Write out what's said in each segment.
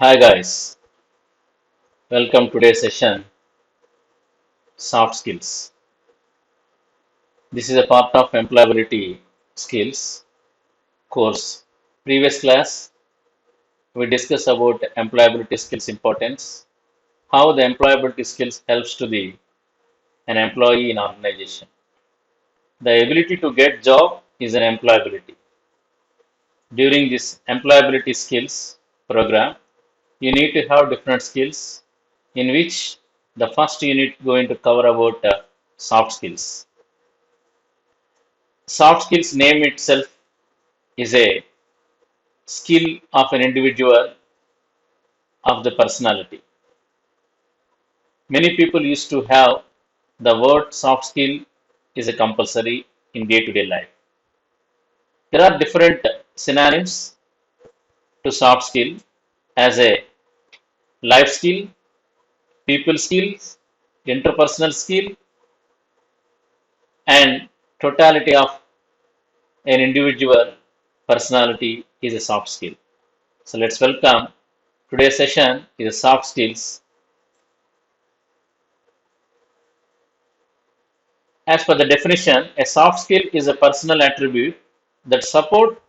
Hi guys, welcome to today's session Soft Skills. This is a part of employability skills course. Previous class we discussed about employability skills importance, how the employability skills helps to the an employee in organization. The ability to get job is an employability. During this employability skills program, you need to have different skills in which the first unit going to cover about soft skills. Soft skills name itself is a skill of an individual of the personality. Many people used to have the word soft skill is a compulsory in day-to-day life. There are different synonyms to soft skill as a life skill, people skills, interpersonal skill, and totality of an individual personality is a soft skill. So let's welcome today's session is soft skills. As per the definition, a soft skill is a personal attribute that supports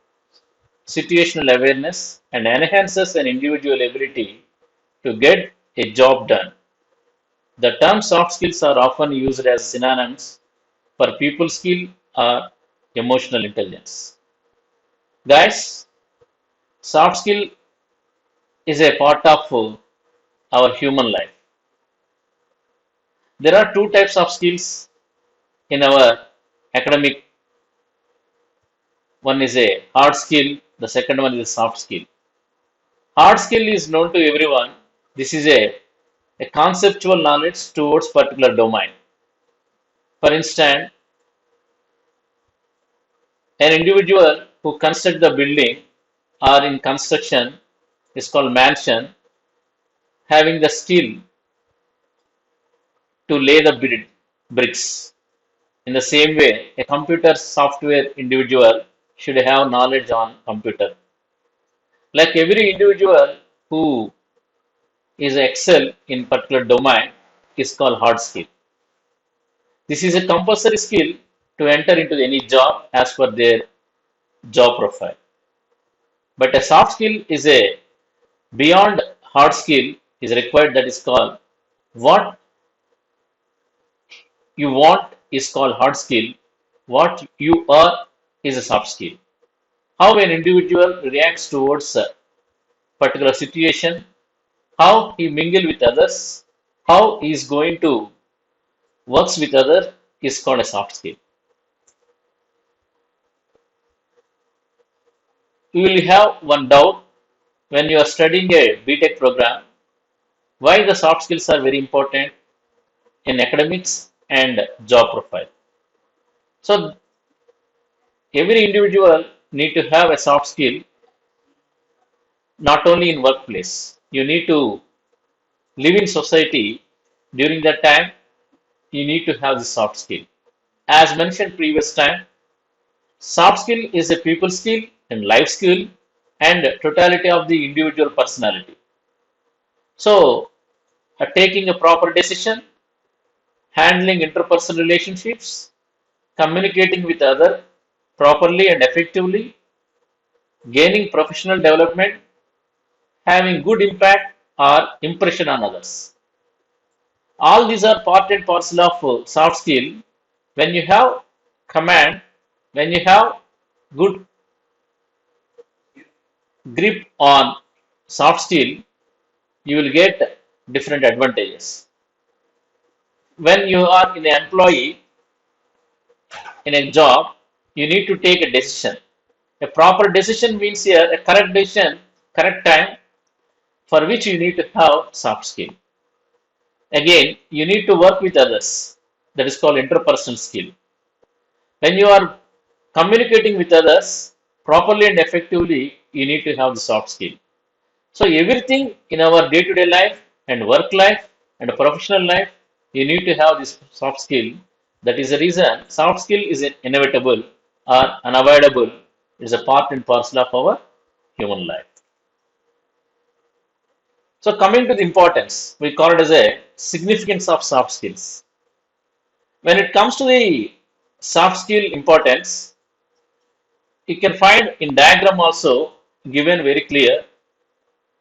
situational awareness and enhances an individual ability to get a job done. The term soft skills are often used as synonyms for people skill or emotional intelligence. Guys, soft skill is a part of our human life. There are two types of skills in our academic. One is a hard skill, the second one is a soft skill. Hard skill is known to everyone. This is a conceptual knowledge towards particular domain. For instance, an individual who construct the building or in construction is called mansion, having the skill to lay the bricks. In the same way, a computer software individual should have knowledge on computer. Like every individual who is excel in particular domain is called hard skill. This is a compulsory skill to enter into any job as per their job profile. But a soft skill is a beyond hard skill is required that is called what you want is called hard skill. What you are is a soft skill. How an individual reacts towards a particular situation, how he mingle with others, how he is going to works with others is called a soft skill. You will have one doubt when you are studying a BTech program, why the soft skills are very important in academics and job profile. So every individual need to have a soft skill not only in workplace. You need to live in society during that time you need to have the soft skill. As mentioned previous time, soft skill is a people skill and life skill and totality of the individual personality. So taking a proper decision, handling interpersonal relationships, communicating with other properly and effectively, gaining professional development, having good impact or impression on others. All these are part and parcel of soft skill. When you have command, when you have good grip on soft skill, you will get different advantages. When you are in an employee in a job, you need to take a decision. A proper decision means here a correct decision, correct time, for which you need to have soft skill. Again, you need to work with others. That is called interpersonal skill. When you are communicating with others properly and effectively, you need to have the soft skill. So everything in our day-to-day life and work life and professional life, you need to have this soft skill. That is the reason soft skill is inevitable or unavoidable. It is a part and parcel of our human life. So coming to the importance, we call it as a significance of soft skills. When it comes to the soft skill importance, you can find in diagram also given very clear.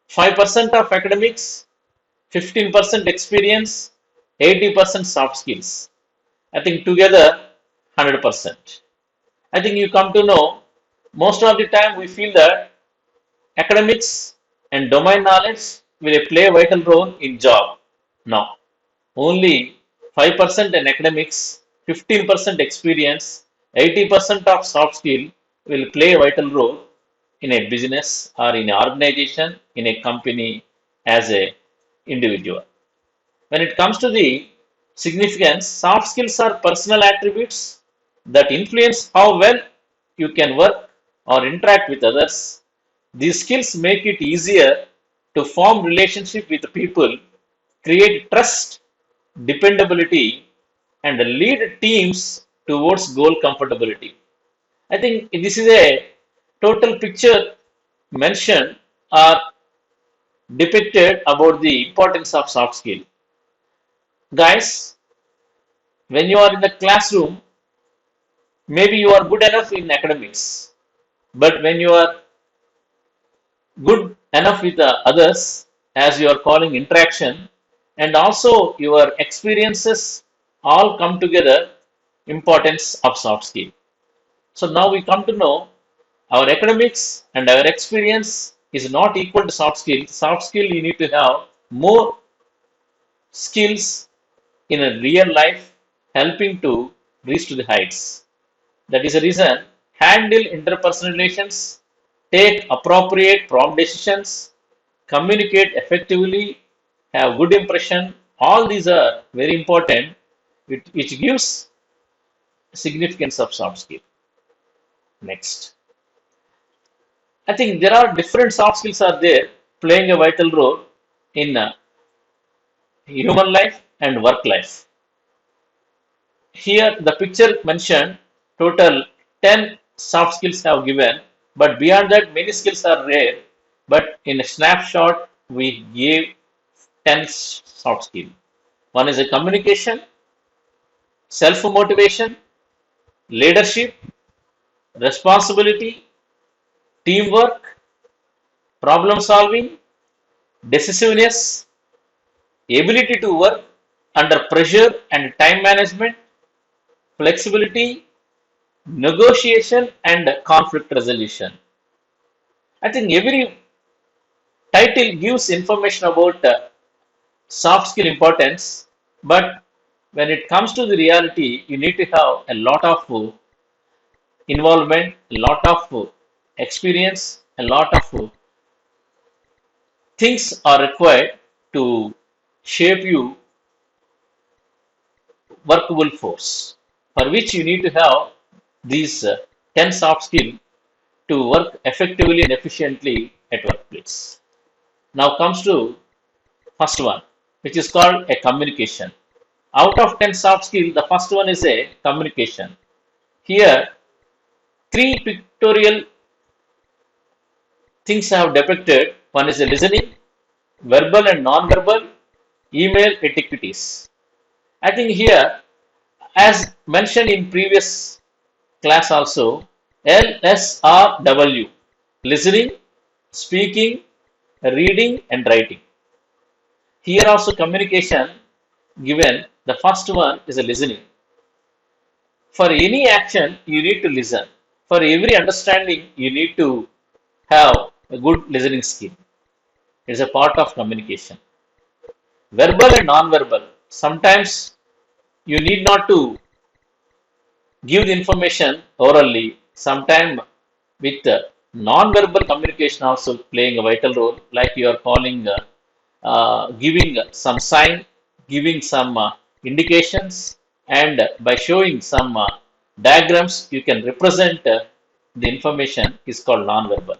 5% of academics, 15% experience, 80% soft skills. I think together 100%. I think you come to know most of the time we feel that academics and domain knowledge will play a vital role in job. No, only 5% in academics, 15% experience, 80% of soft skill will play a vital role in a business or in an organization, in a company as a individual. When it comes to the significance, soft skills are personal attributes that influence how well you can work or interact with others. These skills make it easier to form relationship with people, create trust, dependability, and lead teams towards goal comfortability. I think this is a total picture mentioned or depicted about the importance of soft skill. Guys, when you are in the classroom, maybe you are good enough in academics, but when you are good enough with the others, as you are calling interaction, and also your experiences all come together, importance of soft skill. So now we come to know our academics and our experience is not equal to soft skill. Soft skill you need to have more skills in a real life helping to reach to the heights. That is the reason handle interpersonal relations, take appropriate prompt decisions, communicate effectively, have good impression. All these are very important, which gives significance of soft skill. Next, I think there are different soft skills are there playing a vital role in human life and work life. Here, the picture mentioned total 10 soft skills have given, but beyond that, many skills are rare. But in a snapshot, we gave 10 soft skills. One is a communication, self motivation, leadership, responsibility, teamwork, problem solving, decisiveness, ability to work under pressure and time management, flexibility, negotiation, and conflict resolution. I think every title gives information about soft skill importance, but when it comes to the reality, you need to have a lot of involvement, a lot of experience, a lot of things are required to shape you workable force, for which you need to have these 10 soft skills to work effectively and efficiently at workplace. Now comes to first one, which is called a communication. Out of 10 soft skills, the first one is a communication. Here, three pictorial things I have depicted. One is a listening, verbal and non-verbal, email etiquettes. I think here, as mentioned in previous class also, LSRW, listening, speaking, reading and writing. Here also communication given, the first one is a listening. For any action, you need to listen. For every understanding, you need to have a good listening skill. It is a part of communication. Verbal and non-verbal. Sometimes you need not to give the information orally. Sometimes with non-verbal communication also playing a vital role, like you are calling, giving some sign, giving some indications, and by showing some diagrams, you can represent the information is called non-verbal.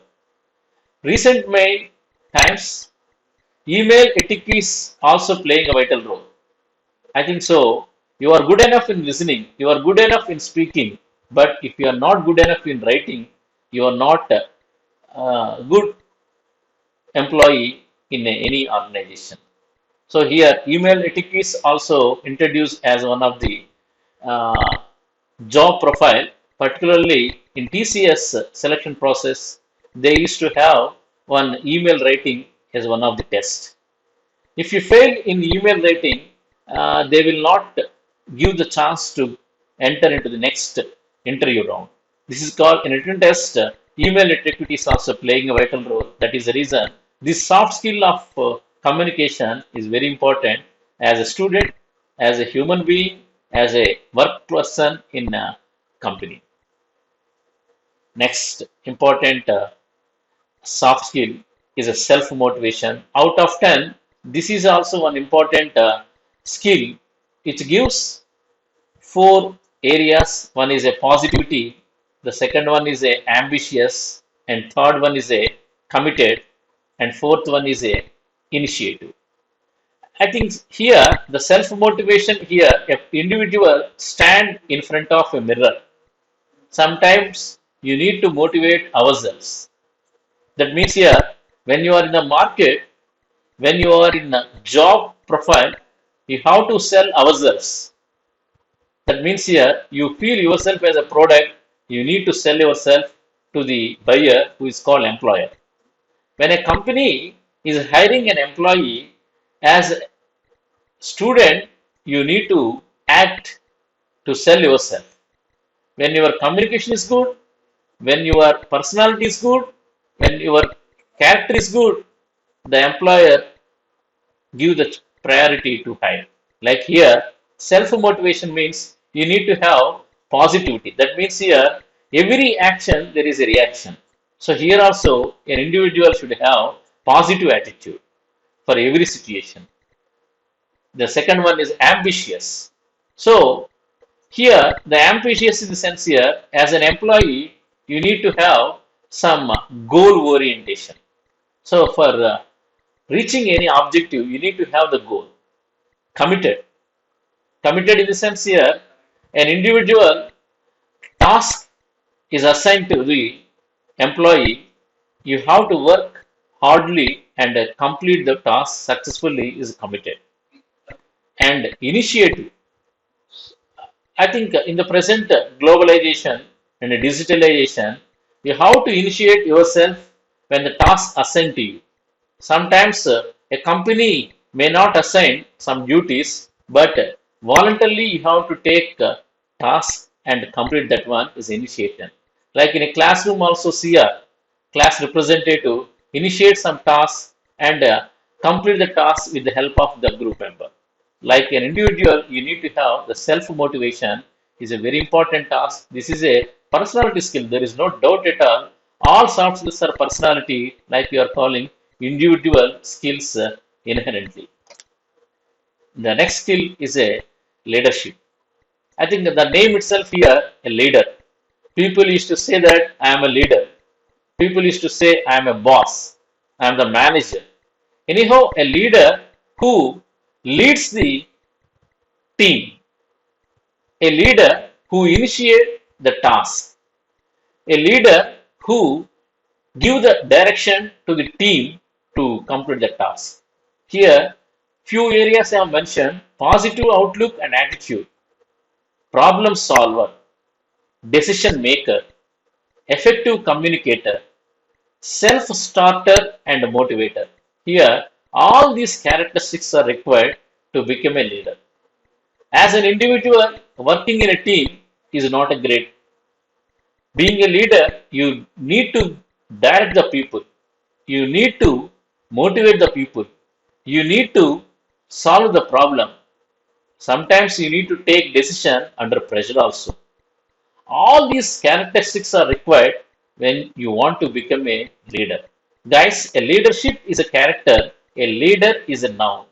Recent May times, email etiquette is also playing a vital role. I think so. You are good enough in listening, you are good enough in speaking, but if you are not good enough in writing, you are not a good employee any organization. So here, email etiquette is also introduced as one of the uh, job profile, particularly in TCS selection process. They used to have one email rating as one of the tests. If you fail in email rating, they will not give the chance to enter into the next interview round. This is called in written test. Email etiquette is also playing a vital role. That is the reason this soft skill of communication is very important as a student, as a human being, as a work person in a company. Next important soft skill is a self motivation. Out of 10, this is also one important skill. It gives four areas. One is a positivity, the second one is a ambitious, and third one is a committed, and fourth one is a initiative. I think here the self motivation here, if individual stand in front of a mirror, sometimes you need to motivate ourselves. That means here, when you are in the market, when you are in a job profile, you have to sell ourselves. That means here, you feel yourself as a product, you need to sell yourself to the buyer who is called employer. When a company is hiring an employee as a student, you need to act to sell yourself. When your communication is good, when your personality is good, when your character is good, the employer give the priority to hire. Like here, self motivation means you need to have positivity. That means here, every action there is a reaction. So here also, an individual should have positive attitude for every situation. The second one is ambitious. So here, the ambitious in the sense here, as an employee, you need to have some goal orientation. So for reaching any objective, you need to have the goal. Committed. Committed in the sense here, an individual task is assigned to the employee. You have to work hardly and complete the task successfully is committed. And initiative. I think in the present globalization and digitalization, you have to initiate yourself when the task assigned to you. Sometimes a company may not assign some duties, but voluntarily you have to take tasks and complete that one is initiation. Like in a classroom, also CR, class representative, initiate some tasks and complete the task with the help of the group member. Like an individual, you need to have the self motivation is a very important task. This is a personality skill. There is no doubt at all. All soft skills are personality, like we are calling individual skills inherently. The next skill is a leadership. I think that the name itself here, a leader. People used to say that I am a leader. People used to say I am a boss. I am the manager. Anyhow, a leader who leads the team, a leader who initiates the task, a leader who give the direction to the team to complete the task. Here, few areas I have mentioned: positive outlook and attitude, problem solver, decision maker, effective communicator, self starter, and motivator. Here, all these characteristics are required to become a leader. As an individual, working in a team is not a great. Being a leader, you need to direct the people. You need to motivate the people. You need to solve the problem. Sometimes you need to take decision under pressure also. All these characteristics are required when you want to become a leader. Guys, a leadership is a character. A leader is a noun.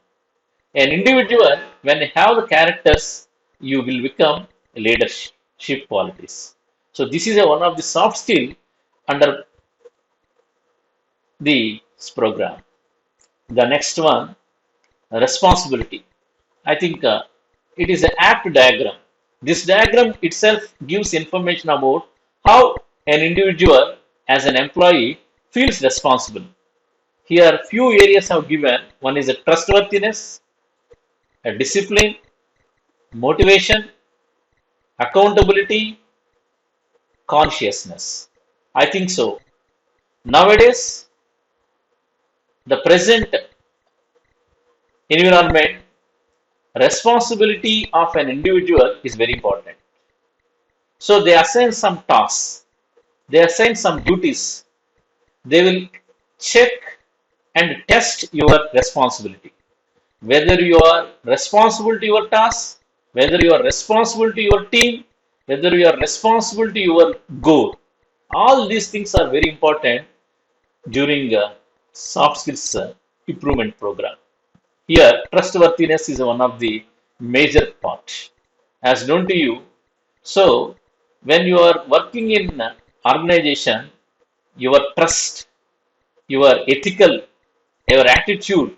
An individual, when you have the characters, you will become leadership qualities. So this is one of the soft skill under this program. The next one, responsibility. I think it is an apt diagram. This diagram itself gives information about how an individual as an employee feels responsible. Here, few areas have given. One is a trustworthiness, a discipline, motivation, accountability, consciousness. I think so. Nowadays, the present environment, responsibility of an individual is very important. So they assign some tasks, they assign some duties, they will check and test your responsibility. Whether you are responsible to your task, whether you are responsible to your team, whether you are responsible to your goal. All these things are very important during soft skills improvement program. Here, trustworthiness is one of the major part. As known to you, so when you are working in organization, your trust, your ethical, your attitude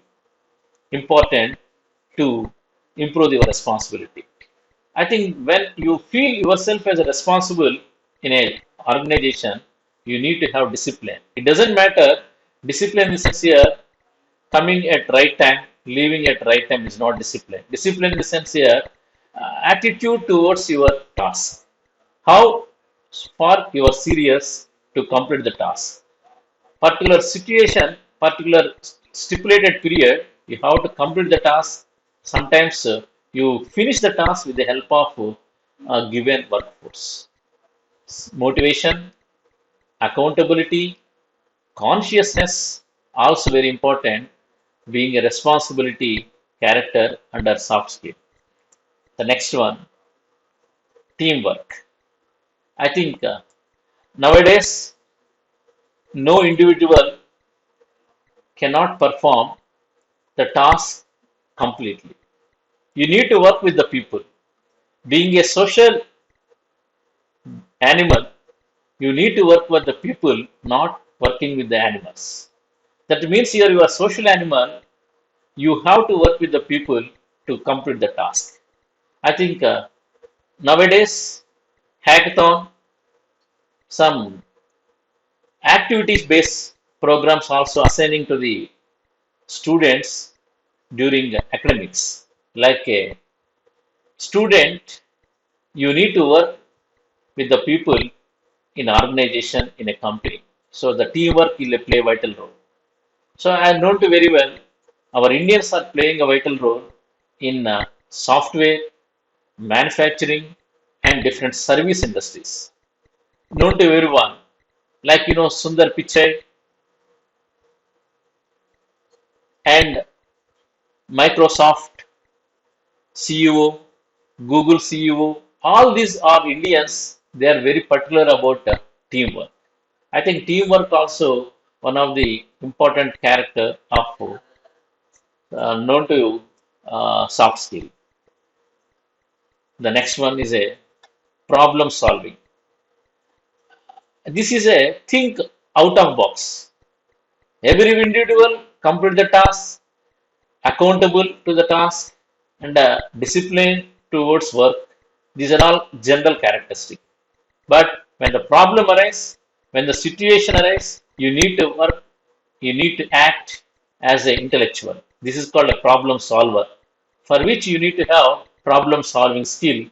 important to improve your responsibility. I think when you feel yourself as a responsible in a organization, you need to have discipline. It doesn't matter discipline is here coming at right time, leaving at right time is not discipline. Discipline in the sense here attitude towards your task. How far you are serious to complete the task. Particular situation, particular stipulated period, you have to complete the task. Sometimes you finish the task with the help of a given workforce. Motivation, accountability, consciousness, also very important, being a responsibility character under soft skill. The next one, teamwork. I think nowadays no individual cannot perform the task completely. You need to work with the people. Being a social animal, you need to work with the people, not working with the animals. That means here you are social animal, you have to work with the people to complete the task. I think nowadays hackathon, some activities based programs also assigning to the students during academics. Like a student, you need to work with the people in organization in a company. So the teamwork will play a vital role. So I am known to very well, our Indians are playing a vital role in software, manufacturing, and different service industries. Known to everyone, like Sundar Pichai and Microsoft CEO, Google CEO, all these are Indians. They are very particular about teamwork. I think teamwork also one of the important character of known to soft skill. The next one is a problem solving. This is a think out of box. Every individual complete the task, accountable to the task, and discipline towards work. These are all general characteristics. But when the problem arises, when the situation arises, you need to work, you need to act as an intellectual. This is called a problem solver, for which you need to have problem solving skill.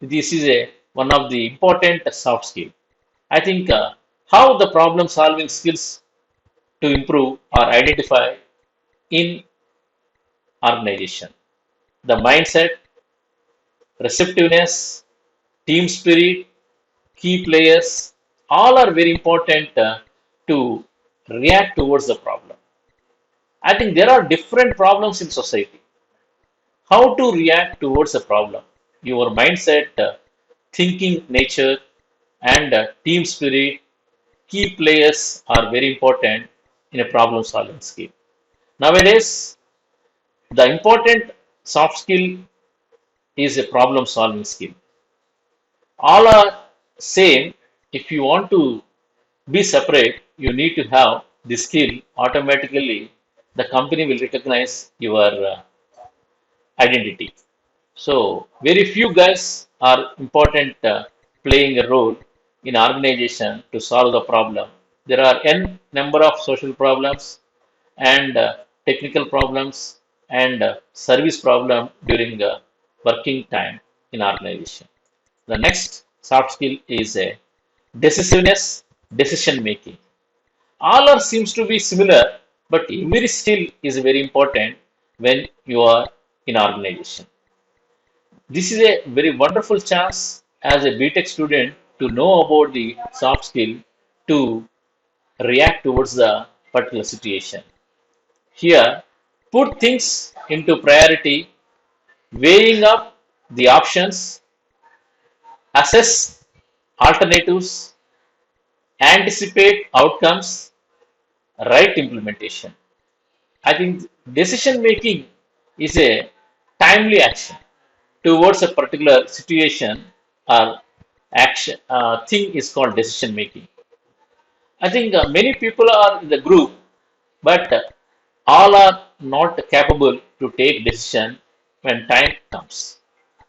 This is a one of the important soft skill. I think how the problem solving skills to improve are identified in organization. The mindset, receptiveness, team spirit, key players, all are very important to react towards the problem. I think there are different problems in society. How to react towards a problem? Your mindset, thinking nature, and team spirit, key players are very important in a problem solving skill. Nowadays, the important soft skill is a problem solving skill. All are same. If you want to be separate, you need to have the skill. Automatically, the company will recognize your identity. So, very few guys are important playing a role in organization to solve the problem. There are n number of social problems, and technical problems and service problem during working time in organization. The next soft skill is decisiveness, decision making. All are seems to be similar, but every skill is very important when you are in organization. This is a very wonderful chance as a BTech student to know about the soft skill to react towards the particular situation. Here, put things into priority, weighing up the options, assess alternatives, anticipate outcomes, right implementation. I think decision making is a timely action towards a particular situation or action thing is called decision making. I think many people are in the group, but all are not capable to take decision when time comes.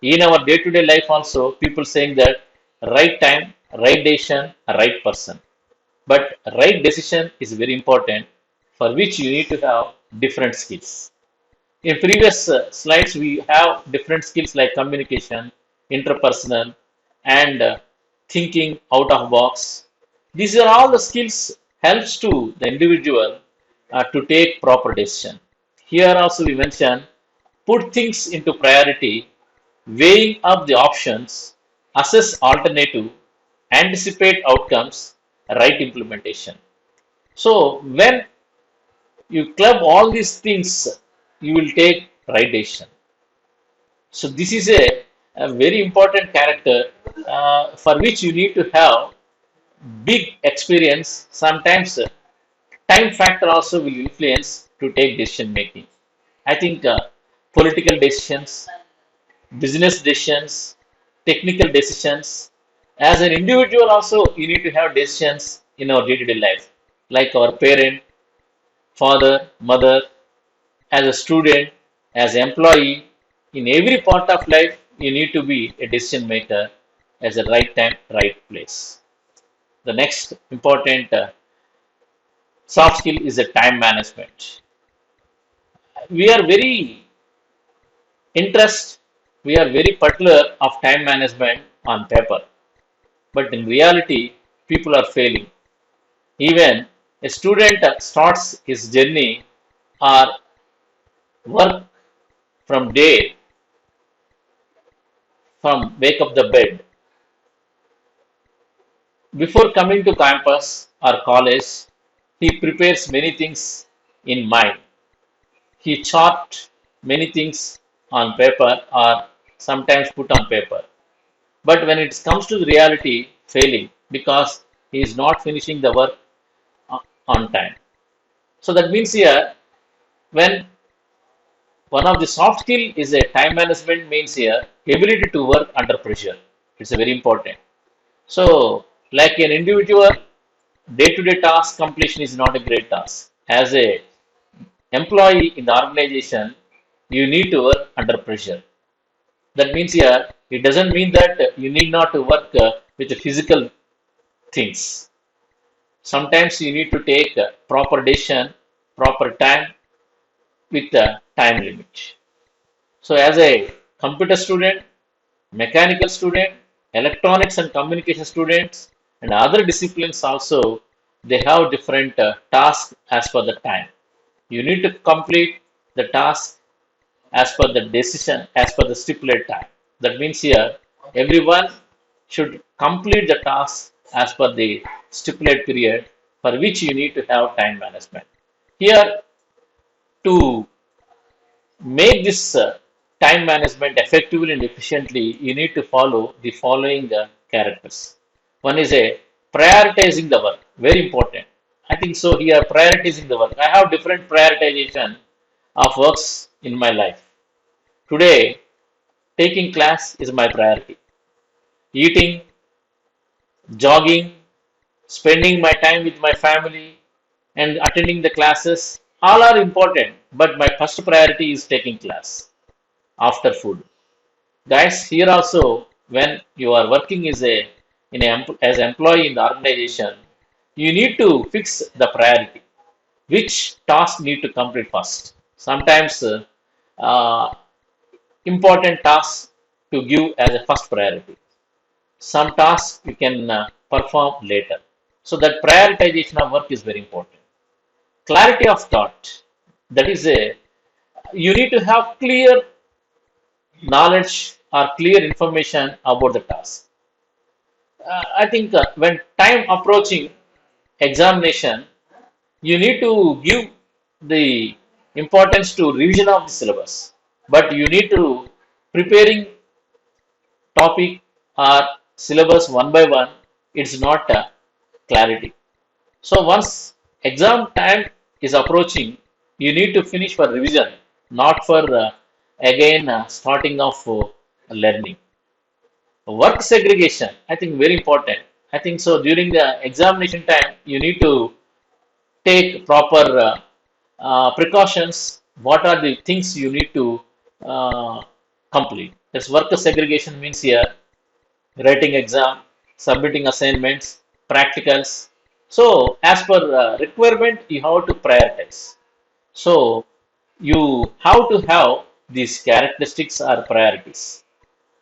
In our day-to-day life also, people saying that right time, right decision, right person. But right decision is very important for which you need to have different skills. In previous slides, we have different skills like communication, interpersonal, and thinking out of box. These are all the skills helps to the individual to take proper decision. Here also we mention put things into priority, weighing up the options, assess alternative, anticipate outcomes, right implementation. So when you club all these things, you will take right decision. So this is a very important character for which you need to have big experience. Sometimes time factor also will influence to take decision making. I think political decisions, business decisions, technical decisions. As an individual also, you need to have decisions in our day-to-day life, like our parent, father, mother, as a student, as an employee, in every part of life, you need to be a decision maker as a right time, right place. The next important soft skill is a time management. We are very interest, we are very particular of time management on paper, but in reality, people are failing. Even a student starts his journey or work from day from wake up the bed. Before coming to campus or college, he prepares many things in mind. He chart many things on paper or sometimes put on paper. But when it comes to the reality, failing because he is not finishing the work on time. So that means here when one of the soft skill is a time management means here ability to work under pressure. It's a very important. So like an individual, day-to-day task completion is not a great task. As a employee in the organization, you need to work under pressure. That means here, it doesn't mean that you need not to work with the physical things. Sometimes you need to take proper decision, proper time with the time limit. So as a computer student, mechanical student, electronics and communication students, and other disciplines also, they have different tasks as per the time. You need to complete the task as per the decision, as per the stipulated time. That means here, everyone should complete the task as per the stipulated period for which you need to have time management. Here, to make this time management effectively and efficiently, you need to follow the following characters. One is a prioritizing the work, very important. I think so. Here, prioritizing the work. I have different prioritization of works in my life. Today, taking class is my priority. Eating, jogging, spending my time with my family, and attending the classes all are important. But my first priority is taking class after food. Guys, here also, when you are working as an employee in the organization, you need to fix the priority. which task need to complete first. Sometimes uh, important tasks to give as a first priority. Some tasks you can perform later. So that prioritization of work is very important. Clarity of thought. That is a you need to have clear knowledge or clear information about the task. I think when time approaching examination, you need to give the importance to revision of the syllabus, but you need to preparing topic or syllabus one by one. It's not clarity. So once exam time is approaching, you need to finish for revision, not for again starting of learning. Work segregation, I think very important. I think so during the examination time, you need to take proper precautions. What are the things you need to uh, complete? That's work segregation means here writing exam, submitting assignments, practicals. So as per requirement, you have to prioritize. So you have to have these characteristics or priorities.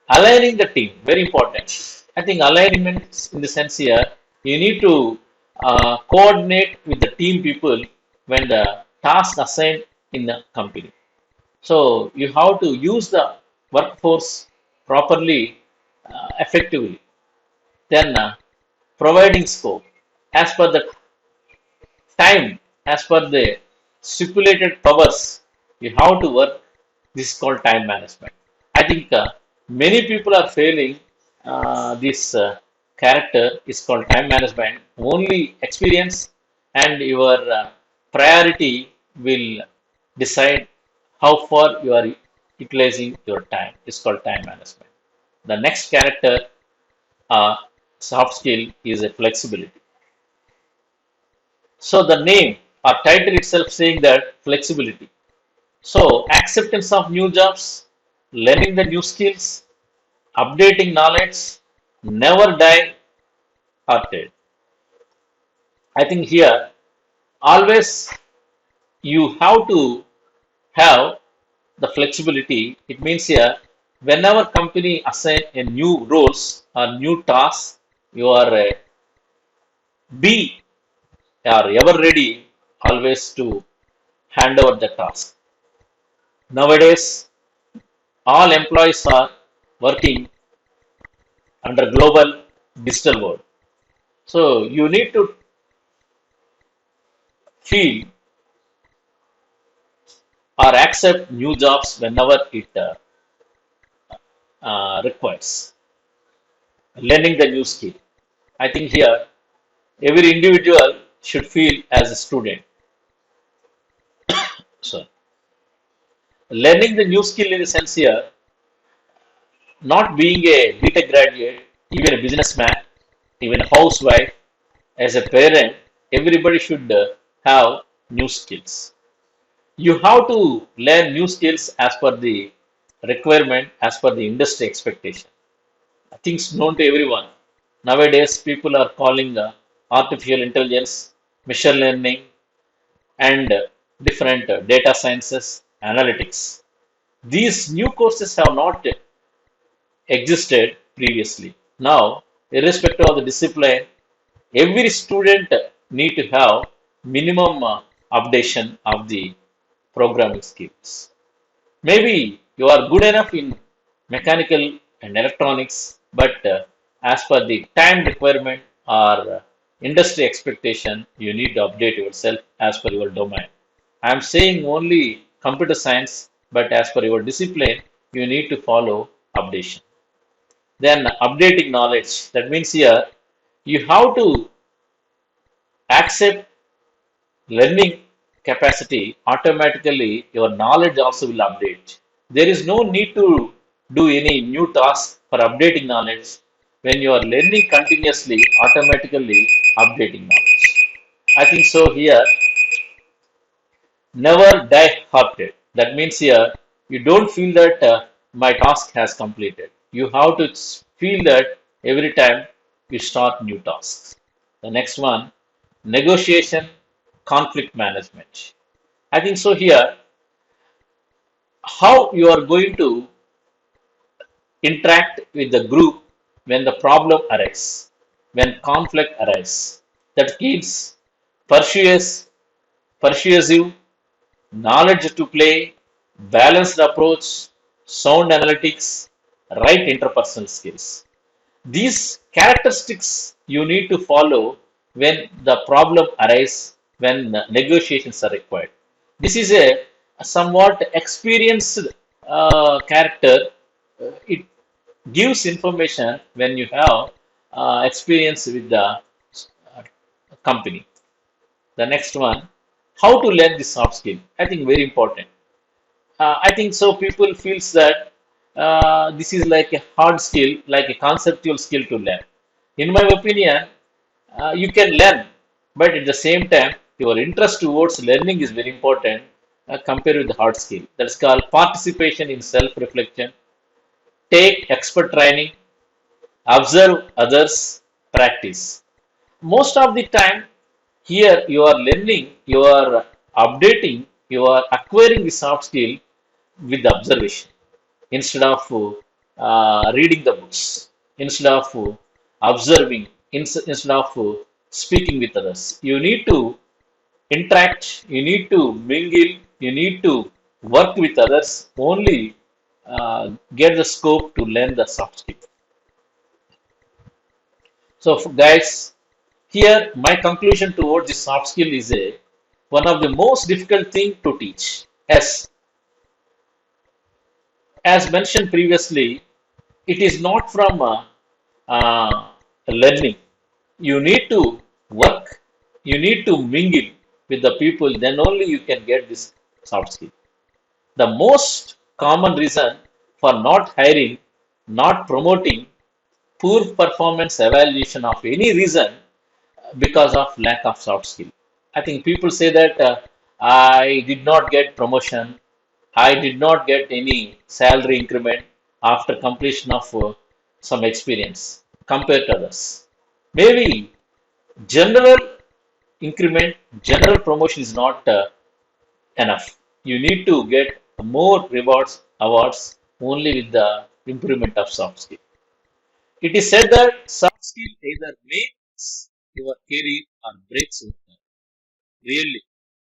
Aligning the team, very important. I think alignment in the sense here, you need to coordinate with the team people when the task assigned in the company. So you have to use the workforce properly, effectively. Then providing scope as per the time, as per the stipulated powers, you have to work. This is called time management. I think many people are failing this character is called time management. Only experience and your priority will decide how far you are utilizing your time. It's called time management. The next character, uh, soft skill, is a flexibility. So the name or title itself saying that flexibility. So acceptance of new jobs, learning the new skills, updating knowledge, never die hearted. I think here always you have to have the flexibility. It means here whenever company assign a new roles or new tasks, you are be are ever ready always to hand over the task. Nowadays, all employees are working under global digital world. So you need to feel or accept new jobs whenever it requires. Learning the new skill. I think here every individual should feel as a student. So learning the new skill in the sense here, not being a BTech graduate, even a businessman, even a housewife, as a parent, everybody should have new skills. You have to learn new skills as per the requirement, as per the industry expectation. Things known to everyone. Nowadays, people are calling artificial intelligence, machine learning, and different data sciences, analytics. These new courses have not existed previously. Now, irrespective of the discipline, every student need to have minimum updation of the programming skills. Maybe you are good enough in mechanical and electronics, but as per the time requirement or industry expectation, you need to update yourself as per your domain. I am saying only computer science, but as per your discipline, you need to follow updation. Then updating knowledge. That means here you have to accept learning capacity, automatically your knowledge also will update. There is no need to do any new task for updating knowledge. When you are learning continuously, automatically updating knowledge. I think so here, never die hearted. That means here you don't feel that my task has completed. You have to feel that every time you start new tasks. The next one, negotiation conflict management. I think so here, how you are going to interact with the group when the problem arises, when conflict arises. That gives persuasive, persuasive knowledge to play, balanced approach, sound analytics, right interpersonal skills. These characteristics you need to follow when the problem arises, when negotiations are required. This is a somewhat experienced character. It gives information when you have experience with the company. The next one, how to learn this soft skill. I think very important. I think so. People feels that this is like a hard skill, like a conceptual skill to learn. In my opinion, you can learn, but at the same time, your interest towards learning is very important compared with the hard skill. That's called participation in self-reflection. Take expert training, observe others, practice. Most of the time, here you are learning, you are updating, you are acquiring the soft skill with the observation instead of reading the books, instead of observing, instead of speaking with others. You need to interact, you need to mingle, you need to work with others, only get the scope to learn the soft skill. So, guys, here my conclusion towards this soft skill is a one of the most difficult thing to teach. As mentioned previously, it is not from learning. You need to work, you need to mingle with the people, then only you can get this soft skill. The most common reason for not hiring, not promoting, poor performance evaluation of any reason because of lack of soft skill. I think people say that I did not get promotion, I did not get any salary increment after completion of some experience compared to others. Maybe general increment, general promotion is not enough. You need to get more rewards, awards only with the improvement of soft skill. It is said that soft skill either makes your career or breaks your career. Really,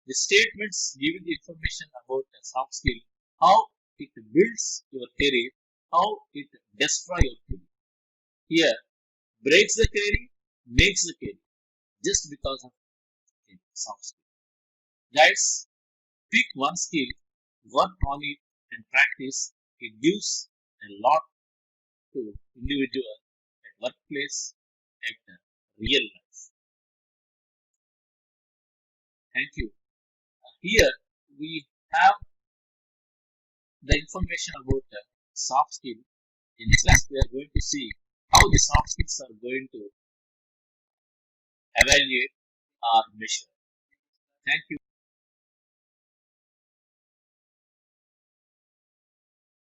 the statements giving the information about a soft skill, how it builds your career, how it destroys your career. Here, breaks the career, makes the career, just because of soft skill. Guys, pick one skill, work on it, and practice. It gives a lot to individual at workplace, at real life. Thank you. Here we have the information about the soft skill. In this class, we are going to see how the soft skills are going to evaluate or measure. Thank you.